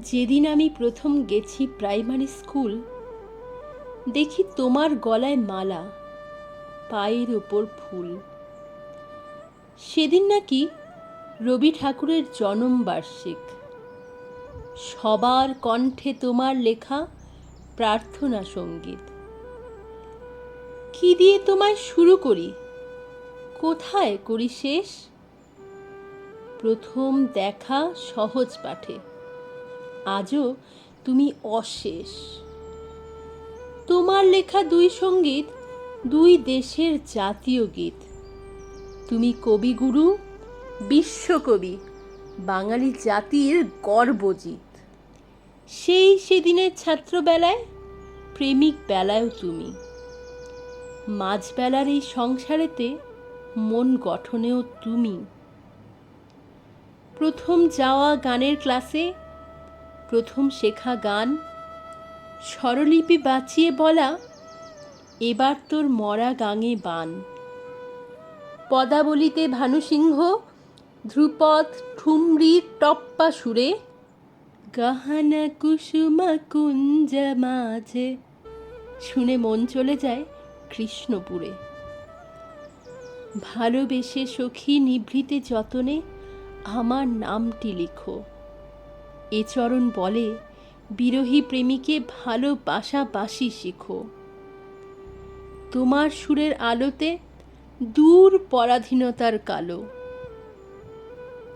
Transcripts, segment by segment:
যেদিন আমি প্রথম গেছি প্রাইমারি স্কুল, দেখি তোমার গলায় মালা, পায়ের ওপর ফুল। সেদিন নাকি রবি ঠাকুরের জন্মবার্ষিক। সবার কণ্ঠে তোমার লেখা প্রার্থনা সঙ্গীত। কি দিয়ে তোমায় শুরু করি, কোথায় করি শেষ? প্রথম দেখা সহজ পাঠে, আজও তুমি অশেষ। তোমার লেখা দুই সঙ্গীত, দুই দেশের জাতীয় গীত। তুমি কবিগুরু, বিশ্বকবি, বাঙালি জাতির গর্বজিৎ। সেই সেদিনের ছাত্রবেলায়, প্রেমিক বেলায়ও তুমি। মাঝবেলার এই সংসারেতে মন গঠনেও তুমি। প্রথম যাওয়া গানের ক্লাসে, প্রথম শেখা গান, স্বরলিপি বাঁচিয়ে বলা, এবার তোর মরা গাঙে বান। পদাবলিতে ভানুসিংহ, ধ্রুপদ ঠুমরি টপ্পা সুরে, গাহানা কুসুমা কুঞ্জ মাঝে, শুনে মন চলে যায় কৃষ্ণপুরে। ভালোবেসে সখী নিভৃতে যতনে আমার নামটি লিখো। এ চরণ বলে বিরহী প্রেমিকে ভালোবাসাবাসি শিখো। তোমার সুরের আলোতে দূর পরাধীনতার কালো।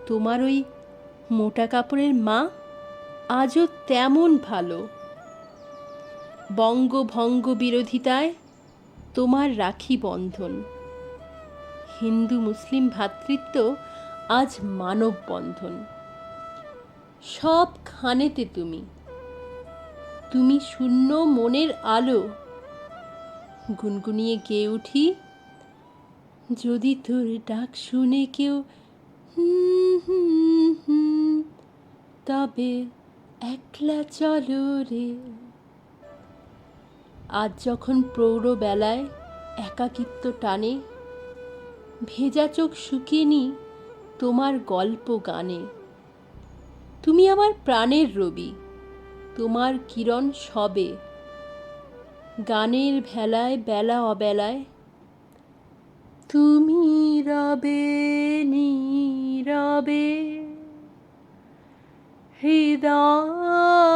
তোমার ওই মোটা কাপড়ের মা আজও তেমন ভালো। বঙ্গভঙ্গ বিরোধিতায় তোমার রাখি বন্ধন। হিন্দু মুসলিম ভ্রাতৃত্ব আজ মানববন্ধন। সব খানেতে তুমি, তুমি শূন্য মনের আলো। গুনগুনিয়ে গেয়ে উঠি, যদি তোর ডাক শুনে কেউ তবে একলা চলো রে। আজ যখন প্রৌঢ়বেলায় একাকিত্ব টানে, ভেজা চোখ শুকিয়ে নি তোমার গল্প গানে। তুমি আমার প্রাণের রবি, তোমার কিরণ সবে। গানের ভেলায় বেলা অবেলায় তুমি রবে নীরবে হৃদয়ে